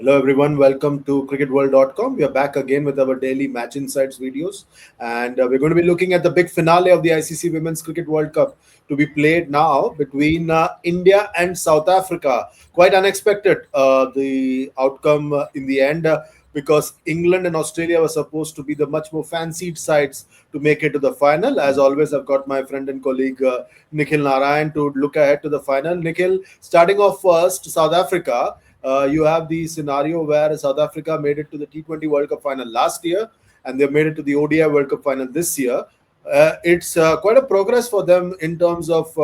Hello everyone, welcome to cricketworld.com. We are back again with our daily match insights videos, and we're going to be looking at the big finale of the ICC Women's Cricket World Cup to be played now between India and South Africa. Quite unexpected, the outcome in the end, because England and Australia were supposed to be the much more fancied sides to make it to the final. As always, I've got my friend and colleague Nikhil Narayan to look ahead to the final. Nikhil, starting off first, South Africa. You have the scenario where South Africa made it to the T20 World Cup final last year, and they made it to the ODI World Cup final this year. It's quite a progress for them in terms of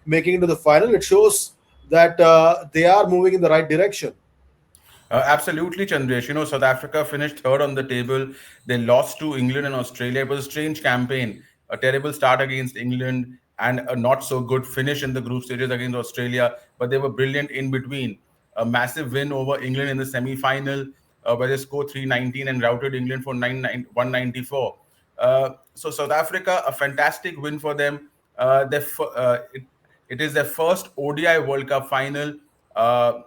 making it to the final. It shows that they are moving in the right direction. Absolutely, Chandresh. South Africa finished third on the table. They lost to England and Australia. It was a strange campaign. A terrible start against England and a not so good finish in the group stages against Australia, but they were brilliant in between. A massive win over England in the semi final, where they scored 319 and routed England for 194. So, South Africa, a fantastic win for them. It is their first ODI World Cup final. Uh,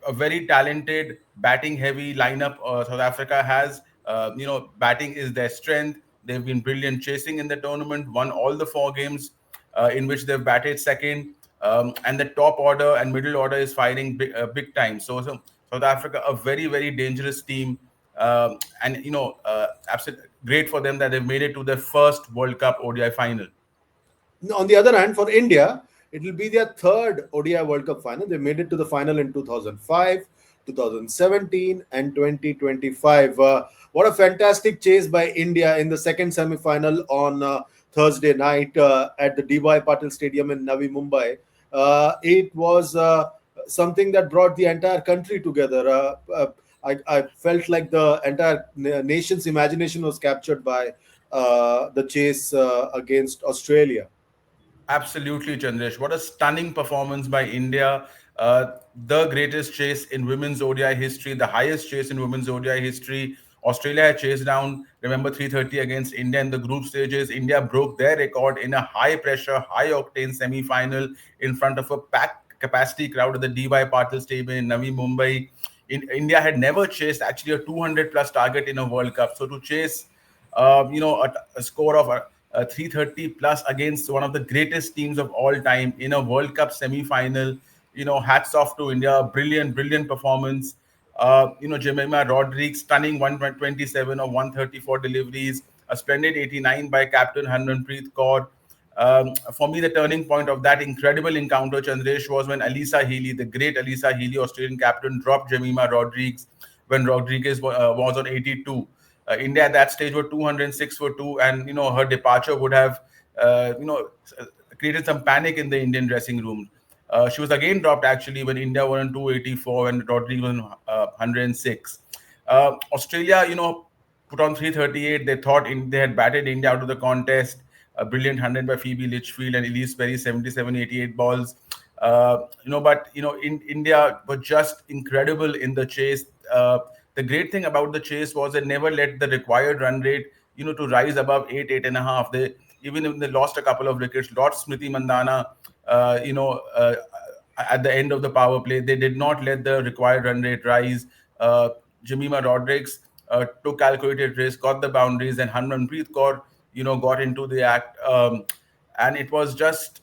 a very talented batting heavy lineup South Africa has. Batting is their strength. They've been brilliant chasing in the tournament, won all the four games in which they've batted second. And the top order and middle order is firing big time. So South Africa, a very, very dangerous team. Absolutely great for them that they've made it to their first World Cup ODI final. On the other hand, for India, it will be their third ODI World Cup final. They made it to the final in 2005, 2017, and 2025. What a fantastic chase by India in the second semi final on Thursday night at the DY Patil Stadium in Navi Mumbai. It was something that brought the entire country together. I felt like the entire nation's imagination was captured by the chase against Australia. Absolutely, Chandresh. What a stunning performance by India. Uh, the greatest chase in women's ODI history, the highest chase in women's ODI history. Australia had chased down, remember, 330 against India in the group stages. India broke their record in a high pressure, high octane semi final in front of a packed capacity crowd at the DY Patil Stadium in Navi Mumbai. India had never chased actually a 200 plus target in a World Cup. So to chase, a score of 330 plus against one of the greatest teams of all time in a World Cup semi-final. Hats off to India. Brilliant, brilliant performance. Jemima Rodriguez stunning 127 or 134 deliveries. A splendid 89 by captain Harmanpreet Kaur. For me, the turning point of that incredible encounter, Chandresh, was when Alisa Healy, the great Alisa Healy, Australian captain, dropped Jemima Rodriguez when Rodriguez was on 82. India at that stage were 206 for two, and her departure would have uh, you know created some panic in the Indian dressing room. She was again dropped actually when India were on 284 and Rodriguez was on 106. Australia, put on 338. They thought they had batted India out of the contest. A brilliant 100 by Phoebe Litchfield and Elise Perry, 77, 88 balls. In India were just incredible in the chase. The great thing about the chase was they never let the required run rate, to rise above 8.5. They even if they lost a couple of wickets, lost Smriti Mandhana, at the end of the power play, they did not let the required run rate rise. Jemima Rodriguez took calculated risk, got the boundaries, and Harmanpreet Kaur, got into the act. And it was just,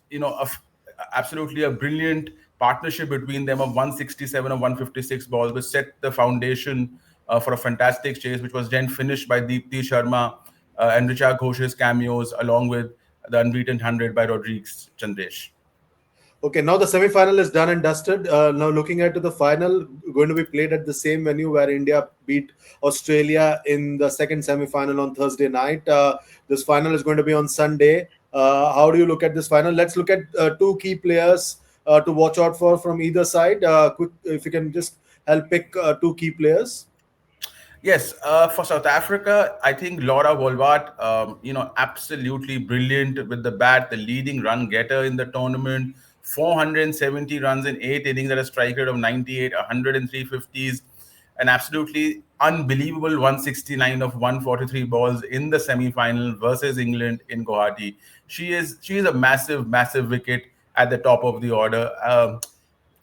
absolutely a brilliant partnership between them of 167 or 156 balls, which set the foundation for a fantastic chase, which was then finished by Deepti Sharma and Richa Ghosh's cameos, along with the unbeaten 100 by Rodriguez Chandresh. Okay, now the semi-final is done and dusted. Now looking ahead to the final, going to be played at the same venue where India beat Australia in the second semi-final on Thursday night. This final is going to be on Sunday. How do you look at this final? Let's look at two key players to watch out for from either side. Quick, if you can just help pick two key players. Yes, for South Africa, I think Laura Wolvaardt, absolutely brilliant with the bat, the leading run getter in the tournament. 470 runs in 8 innings at a strike rate of 98, 103 50s, an absolutely unbelievable 169 of 143 balls in the semi-final versus England in Guwahati. She is a massive, massive wicket at the top of the order.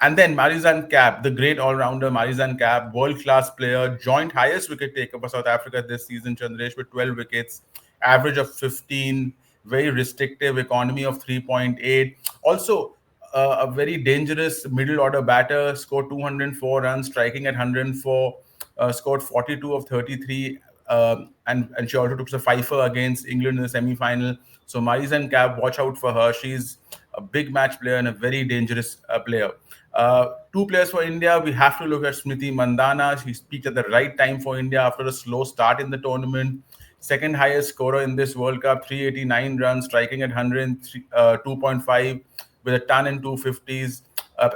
And then Marizanne Kapp, the great all-rounder Marizanne Kapp, world-class player, joint highest wicket taker for South Africa this season, Chandresh, with 12 wickets, average of 15, very restrictive economy of 3.8. Also, a very dangerous middle order batter, scored 204 runs, striking at 104, scored 42 of 33, and she also took the fifer against England in the semi-final. So Marizanne Kapp, watch out for her. She's a big match player and a very dangerous player. Two players for India. We have to look at Smriti Mandhana. She peaked at the right time for India after a slow start in the tournament. Second highest scorer in this World Cup, 389 runs, striking at 102.5 with a ton and 250s.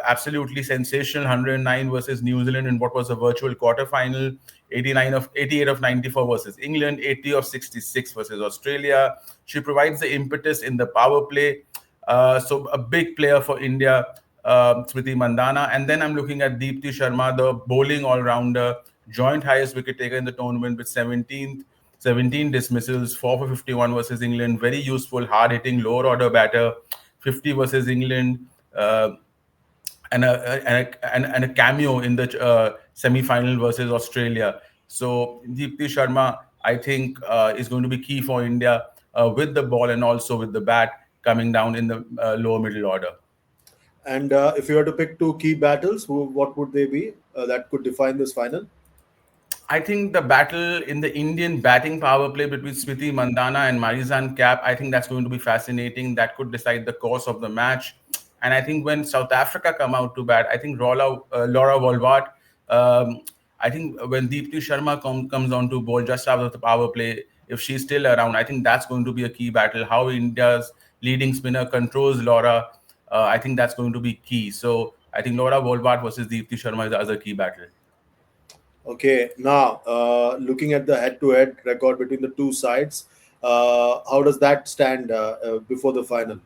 Absolutely sensational 109 versus New Zealand in what was a virtual quarterfinal. 88 of 94 versus England, 80 of 66 versus Australia. She provides the impetus in the power play. So a big player for India, Smriti Mandhana. And then I'm looking at Deepti Sharma, the bowling all-rounder, joint highest wicket taker in the tournament with 17 dismissals, 4 for 51 versus England. Very useful, hard-hitting, lower order batter, 50 versus England. And a cameo in the semi-final versus Australia. So Deepti Sharma, I think, is going to be key for India with the ball and also with the bat coming down in the lower middle order. And if you were to pick two key battles, what would they be that could define this final? I think the battle in the Indian batting power play between Smriti Mandhana and Marizanne Kapp, I think that's going to be fascinating. That could decide the course of the match. And I think when South Africa come out to bat, I think Laura Wolvaardt, um, I think when Deepti Sharma comes on to bowl just after the power play, if she's still around, I think that's going to be a key battle. How India's leading spinner controls Laura, I think that's going to be key. So I think Laura Wolvaardt versus Deepti Sharma is the other key battle. Okay, now looking at the head-to-head record between the two sides, how does that stand before the final?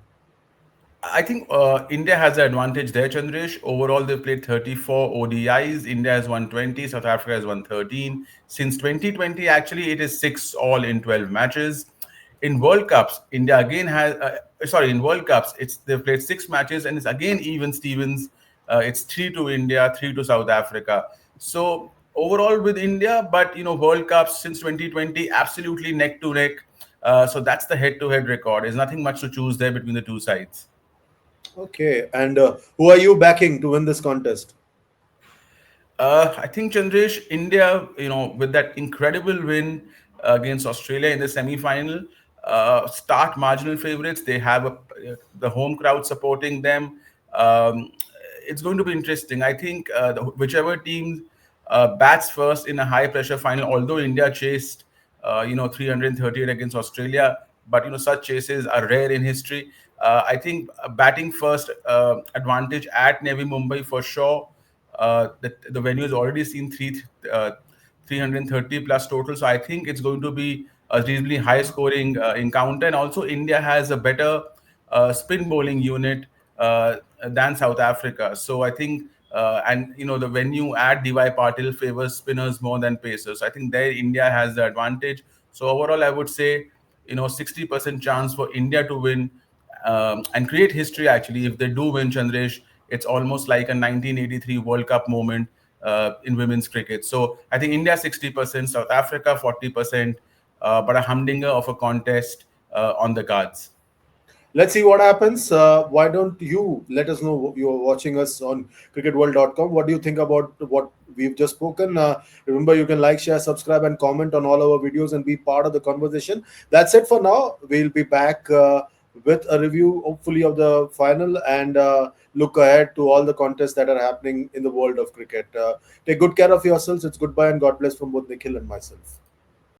I think India has the advantage there, Chandresh. Overall, they've played 34 ODIs. India has won 20, South Africa has won 13. Since 2020, actually, it is 6 all in 12 matches. In World Cups, India again has, in World Cups, they've played 6 matches and it's again even Stevens. It's 3 to India, 3 to South Africa. So overall with India, but World Cups since 2020, absolutely neck to neck. So that's the head-to-head record. There's nothing much to choose there between the two sides. Okay, and who are you backing to win this contest? I think Chandresh, India, with that incredible win against Australia in the semi-final, start marginal favorites. They have the home crowd supporting them. Um, it's going to be interesting. I think whichever team bats first in a high-pressure final, although India chased, 338 against Australia, but such chases are rare in history. I think batting first advantage at Navi Mumbai for sure. The venue has already seen 330 plus total. So I think it's going to be a reasonably high scoring encounter. And also, India has a better spin bowling unit than South Africa. So I think, and the venue at DY Patil favors spinners more than pacers. So I think there India has the advantage. So overall, I would say, 60% chance for India to win and create history. Actually, if they do win, Chandresh, it's almost like a 1983 World Cup moment in women's cricket. So I think India 60%, South Africa 40%, but a humdinger of a contest on the cards. Let's see what happens. Why don't you let us know? You're watching us on cricketworld.com. What do you think about what we've just spoken? Remember, you can like, share, subscribe, and comment on all our videos and be part of the conversation. That's it for now. We'll be back with a review, hopefully, of the final and look ahead to all the contests that are happening in the world of cricket. Take good care of yourselves. It's goodbye and God bless from both Nikhil and myself.